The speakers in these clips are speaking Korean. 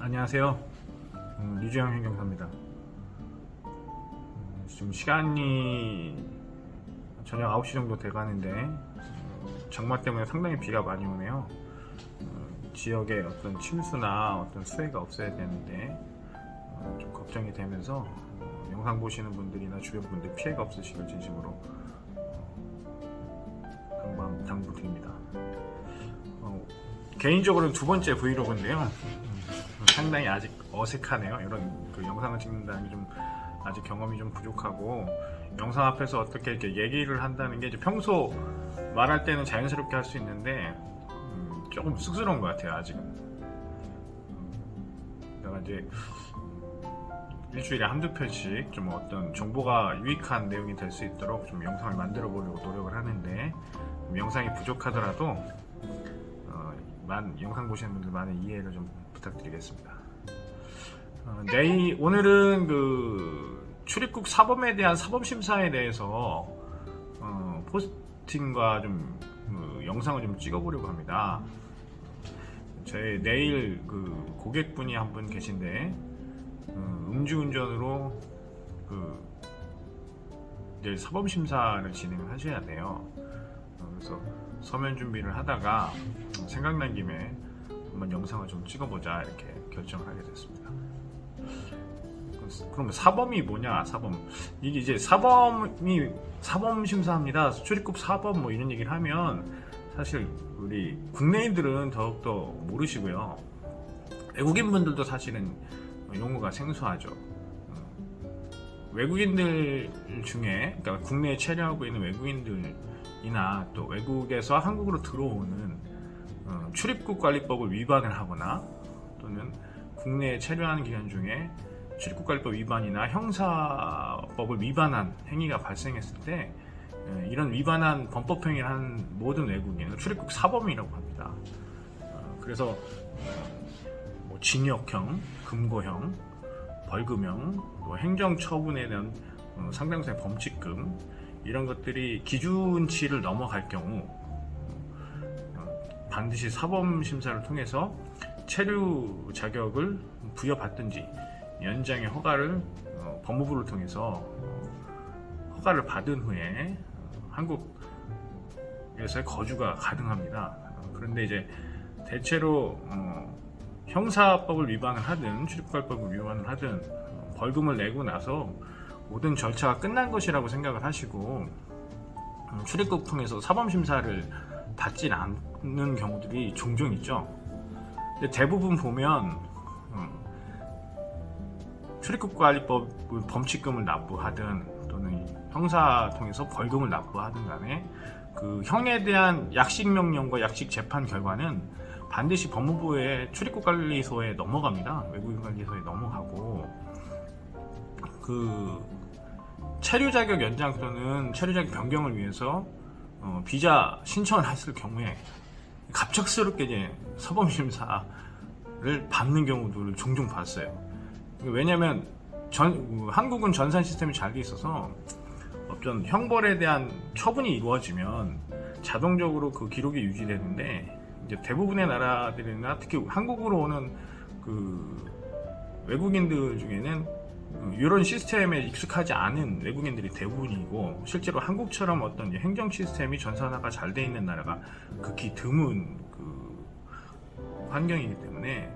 안녕하세요. 류주영 행정사입니다. 지금 시간이 저녁 9시 정도 돼가는데 장마 때문에 상당히 비가 많이 오네요. 지역에 어떤 침수나 어떤 수해가 없어야 되는데 좀 걱정이 되면서 영상 보시는 분들이나 주변 분들 피해가 없으시길 진심으로 당부드립니다. 개인적으로는 두 번째 브이로그인데요. 상당히 아직 어색하네요. 이런 영상을 찍는다는 게 좀 아직 경험이 좀 부족하고, 영상 앞에서 어떻게 이렇게 얘기를 한다는 게 이제 평소 말할 때는 자연스럽게 할 수 있는데 조금 쑥스러운 것 같아요. 아직은. 내가 이제 일주일에 한두 편씩 좀 어떤 정보가 유익한 내용이 될 수 있도록 좀 영상을 만들어 보려고 노력을 하는데, 영상이 부족하더라도 영상 보시는 분들 많은 이해를 좀 부탁드리겠습니다. 오늘은 출입국 사범에 대한 사범심사에 대해서 포스팅과 좀 영상을 좀 찍어보려고 합니다. 제 내일 고객분이 한 분 계신데 음주운전으로 이제 사범심사를 진행을 하셔야 돼요. 그래서 서면 준비를 하다가 생각난 김에 한번 영상을 좀 찍어보자 이렇게 결정을 하게 됐습니다. 그럼 사범이 뭐냐? 이게 이제 사범 심사합니다. 출입국 사범 뭐 이런 얘기를 하면 사실 우리 국내인들은 더욱더 모르시고요. 외국인 분들도 사실은 용어가 생소하죠. 외국인들 중에, 그러니까 국내에 체류하고 있는 외국인들이나 또 외국에서 한국으로 들어오는 출입국관리법을 위반을 하거나 또는 국내에 체류하는 기간 중에 출입국관리법 위반이나 형사법을 위반한 행위가 발생했을 때 이런 위반한 범법행위를 한 모든 외국인을 출입국 사범이라고 합니다. 그래서 뭐 징역형, 금고형, 벌금형, 또 행정처분에 대한 상당수의 범칙금, 이런 것들이 기준치를 넘어갈 경우 반드시 사범심사를 통해서 체류 자격을 부여받든지 연장의 허가를 법무부를 통해서 허가를 받은 후에 한국에서의 거주가 가능합니다. 그런데 이제 대체로 형사법을 위반을 하든 출입국관리법을 위반을 하든 벌금을 내고 나서 모든 절차가 끝난 것이라고 생각을 하시고 출입국 통해서 사범심사를 받지 않는 경우들이 종종 있죠. 근데 대부분 보면 출입국관리법 범칙금을 납부하든 또는 형사 통해서 벌금을 납부하든 간에 그 형에 대한 약식명령과 약식재판 결과는 반드시 법무부의 출입국관리소에 넘어갑니다. 외국인관리소에 넘어가고, 체류 자격 연장 또는 체류 자격 변경을 위해서 비자 신청을 했을 경우에 갑작스럽게 이제 사범심사를 받는 경우들을 종종 봤어요. 왜냐하면 한국은 전산 시스템이 잘 돼 있어서 어떤 형벌에 대한 처분이 이루어지면 자동적으로 그 기록이 유지되는데, 이제 대부분의 나라들이나 특히 한국으로 오는 외국인들 중에는 이런 시스템에 익숙하지 않은 외국인들이 대부분이고, 실제로 한국처럼 어떤 행정 시스템이 전산화가 잘 돼 있는 나라가 극히 드문 환경이기 때문에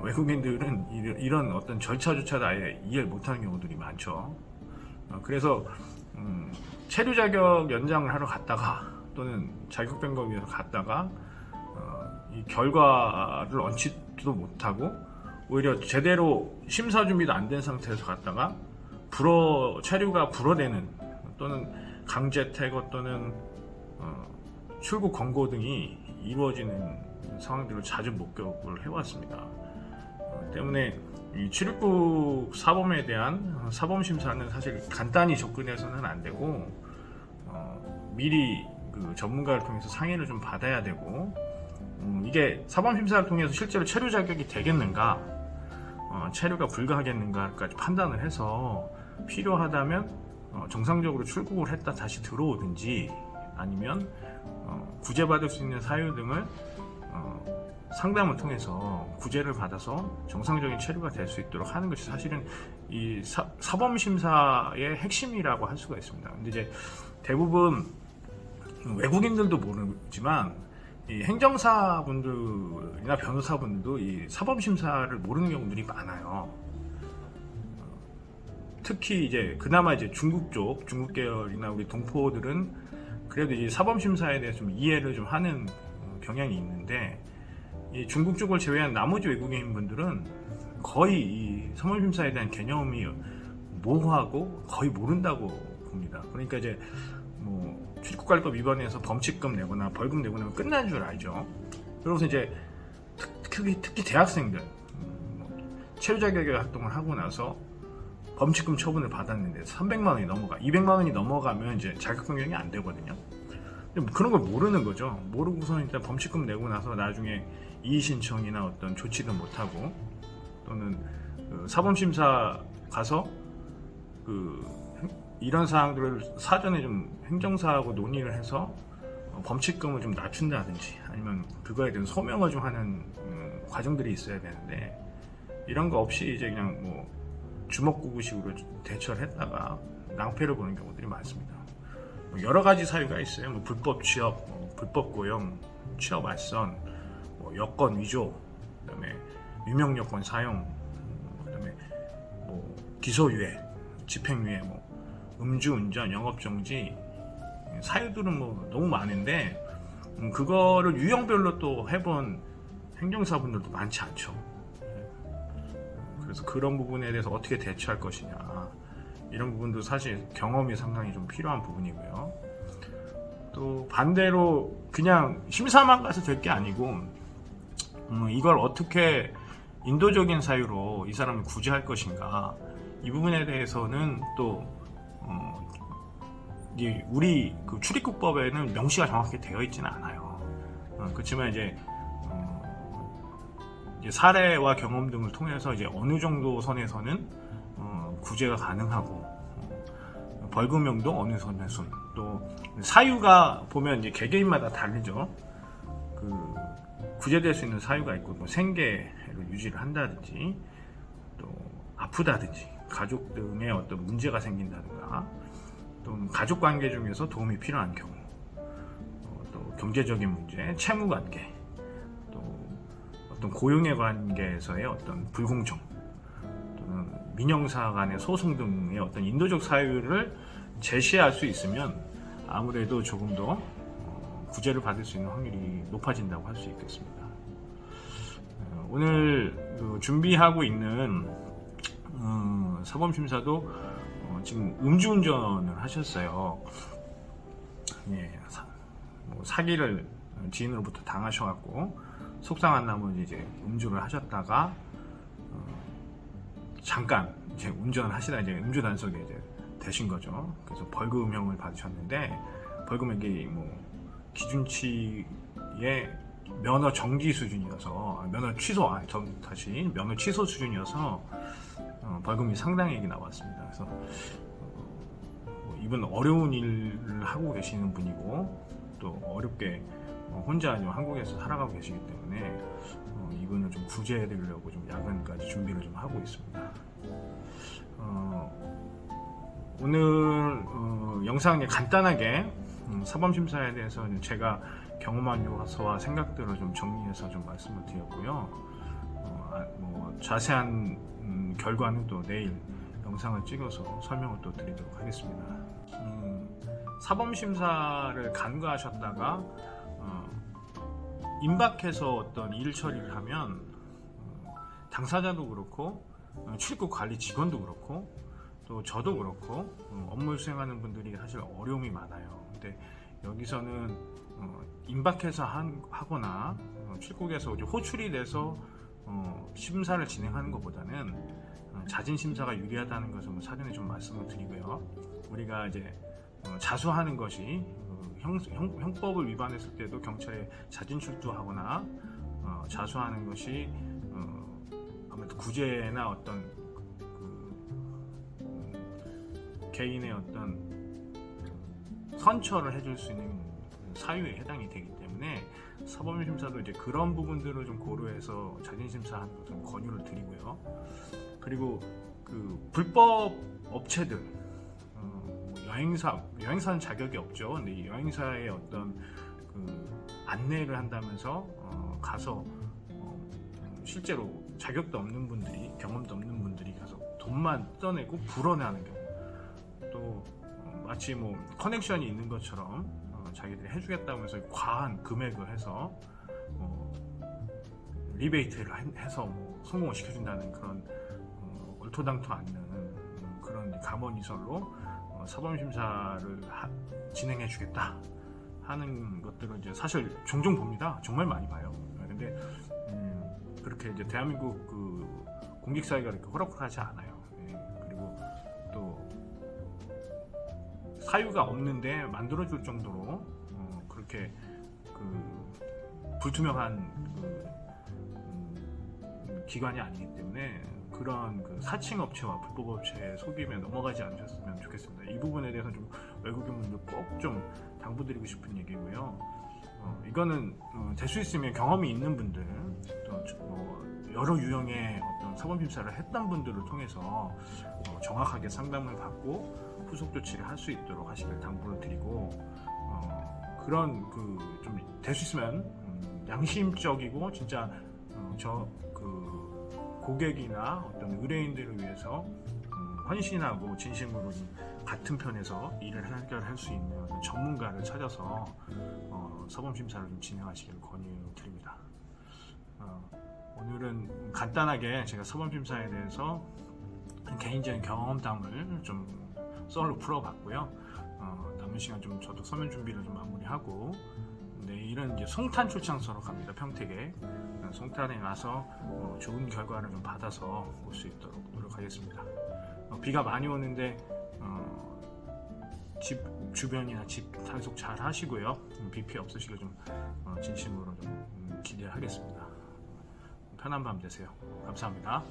외국인들은 이런 어떤 절차조차도 아예 이해를 못하는 경우들이 많죠. 그래서 체류 자격 연장을 하러 갔다가 또는 자격 변경을 위해서 갔다가 이 결과를 얻지도 못하고 오히려 제대로 심사 준비도 안 된 상태에서 갔다가 체류가 불어되는 또는 강제 퇴거 또는 출국 권고 등이 이루어지는 상황들을 자주 목격을 해왔습니다. 때문에 이 출입국 사범에 대한 사범 심사는 사실 간단히 접근해서는 안 되고 미리 전문가를 통해서 상의를 좀 받아야 되고, 이게 사범 심사를 통해서 실제로 체류 자격이 되겠는가, 체류가 불가하겠는가까지 판단을 해서 필요하다면 정상적으로 출국을 했다 다시 들어오든지, 아니면 구제받을 수 있는 사유 등을 상담을 통해서 구제를 받아서 정상적인 체류가 될 수 있도록 하는 것이 사실은 이 사법 심사의 핵심이라고 할 수가 있습니다. 근데 이제 대부분 외국인들도 모르지만 이 행정사분들이나 변호사분들도 이 사법 심사를 모르는 경우들이 많아요. 특히 이제 그나마 이제 중국 계열이나 우리 동포들은 그래도 이 사법 심사에 대해서 좀 이해를 좀 하는 경향이 있는데, 이 중국 쪽을 제외한 나머지 외국인 분들은 거의 이 사법 심사에 대한 개념이 모호하고 거의 모른다고 봅니다. 그러니까 이제 뭐 출국관리법 위반해서 범칙금 내거나 벌금 내고 나면 끝난 줄 알죠. 그러고서 이제 특히 대학생들 체류 자격의 활동을 하고 나서 범칙금 처분을 받았는데 300만 원이 넘어가 200만 원이 넘어가면 이제 자격 변경이 안 되거든요. 근데 그런 걸 모르는 거죠. 모르고서 일단 범칙금 내고 나서 나중에 이의 신청이나 어떤 조치도 못 하고, 또는 그 사법심사 가서 이런 사항들을 사전에 좀 행정사하고 논의를 해서 범칙금을 좀 낮춘다든지 아니면 그거에 대한 소명을 좀 하는 과정들이 있어야 되는데, 이런 거 없이 이제 그냥 뭐 주먹구구식으로 대처를 했다가 낭패를 보는 경우들이 많습니다. 여러 가지 사유가 있어요. 뭐 불법 취업, 불법 고용, 취업 알선, 여권 위조, 그다음에 유명 여권 사용, 그다음에 뭐 기소유예, 집행유예, 뭐 음주운전, 영업정지, 사유들은 뭐 너무 많은데 그거를 유형별로 또 해본 행정사분들도 많지 않죠. 그래서 그런 부분에 대해서 어떻게 대처할 것이냐, 이런 부분도 사실 경험이 상당히 좀 필요한 부분이고요. 또 반대로 그냥 심사만 가서 될 게 아니고 이걸 어떻게 인도적인 사유로 이 사람을 구제할 것인가, 이 부분에 대해서는 또 우리 그 출입국법에는 명시가 정확히 되어 있지는 않아요. 그렇지만 이제 사례와 경험 등을 통해서 이제 어느 정도 선에서는 구제가 가능하고, 벌금형도 어느 선에서는, 또 사유가 보면 이제 개개인마다 다르죠. 그 구제될 수 있는 사유가 있고, 뭐 생계를 유지를 한다든지, 또 아프다든지, 가족 등의 어떤 문제가 생긴다든가, 또 가족 관계 중에서 도움이 필요한 경우, 또 경제적인 문제, 채무 관계, 또 어떤 고용의 관계에서의 어떤 불공정, 또는 민형사 간의 소송 등의 어떤 인도적 사유를 제시할 수 있으면 아무래도 조금 더 구제를 받을 수 있는 확률이 높아진다고 할 수 있겠습니다. 오늘 준비하고 있는 사법심사도 지금 음주운전을 하셨어요. 예, 뭐 사기를 지인으로부터 당하셔갖고 속상한 나머지 이제 음주를 하셨다가 잠깐 이제 운전을 하시다 이제 음주 단속에 이제 되신 거죠. 그래서 벌금형을 받으셨는데, 벌금액이 뭐 기준치의 면허 정지 수준이어서 면허 취소 수준이어서 벌금이 상당액이 나왔습니다. 그래서 이분 어려운 일을 하고 계시는 분이고, 또 어렵게 혼자 한국에서 살아가고 계시기 때문에 이분을 좀 구제해드리려고 좀 야근까지 준비를 좀 하고 있습니다. 오늘 영상에 간단하게 사법심사에 대해서 제가 경험한 요소와 생각들을 좀 정리해서 좀 말씀을 드렸고요. 뭐 자세한 결과는 또 내일 영상을 찍어서 설명을 또 드리도록 하겠습니다. 사법심사를 간과하셨다가 임박해서 어떤 일 처리를 하면 당사자도 그렇고 출입국 관리 직원도 그렇고 또 저도 그렇고 업무를 수행하는 분들이 사실 어려움이 많아요. 근데 여기서는 임박해서 하거나 출국에서 호출이 돼서 심사를 진행하는 것보다는 자진 심사가 유리하다는 것을 사전에 좀 말씀을 드리고요. 우리가 이제 자수하는 것이 형법을 위반했을 때도 경찰에 자진 출두하거나 자수하는 것이 아무래도 구제나 어떤 개인의 어떤 선처를 해줄 수 있는 사유에 해당이 되기 때문에 사법심사도 이제 그런 부분들을 좀 고려해서 자진심사하는 것을 좀 권유를 드리고요. 그리고 그 불법 업체들, 여행사는 자격이 없죠. 근데 이 여행사의 어떤 그 안내를 한다면서 가서 실제로 자격도 없는 분들이, 경험도 없는 분들이 가서 돈만 뜯어내고 불어내는 경우, 또 마치 뭐 커넥션이 있는 것처럼 자기들이 해주겠다면서 과한 금액을 해서 리베이트를 해서 뭐 성공을 시켜준다는 그런 얼토당토 않는 그런 감언이설로 사법심사를 진행해주겠다 하는 것들을 이제 사실 종종 봅니다. 정말 많이 봐요. 근데 그렇게 이제 대한민국 그 공직 사회가 이렇게 호락호락하지 않아요. 그리고 또 사유가 없는데 만들어줄 정도로 그렇게 그 불투명한 그 기관이 아니기 때문에 그런 그 사칭업체와 불법업체에 속임에 넘어가지 않으셨으면 좋겠습니다. 이 부분에 대해서 좀 외국인분들 꼭 좀 당부드리고 싶은 얘기고요. 이거는 될 수 있으면 경험이 있는 분들, 또 여러 유형의 어떤 사법심사를 했던 분들을 통해서 정확하게 상담을 받고 후속 조치를 할 수 있도록 하시길 당부를 드리고, 그런 그 좀 될 수 있으면 양심적이고 진짜 저 그 고객이나 어떤 의뢰인들을 위해서 헌신하고 진심으로 같은 편에서 일을 해결할 수 있는 전문가를 찾아서 사법심사를 좀 진행하시길 권유드립니다. 오늘은 간단하게 제가 사법심사에 대해서 개인적인 경험담을 좀 썰로 풀어봤고요. 남은 시간 좀 저도 서면 준비를 좀 마무리하고 내일은 이제 송탄 출장소로 갑니다. 평택에 송탄에 가서 좋은 결과를 좀 받아서 올 수 있도록 노력하겠습니다. 비가 많이 오는데 집 주변이나 집 단속 잘 하시고요. 비 피해 없으시길 좀 진심으로 좀 기대하겠습니다. 편한 밤 되세요. 감사합니다.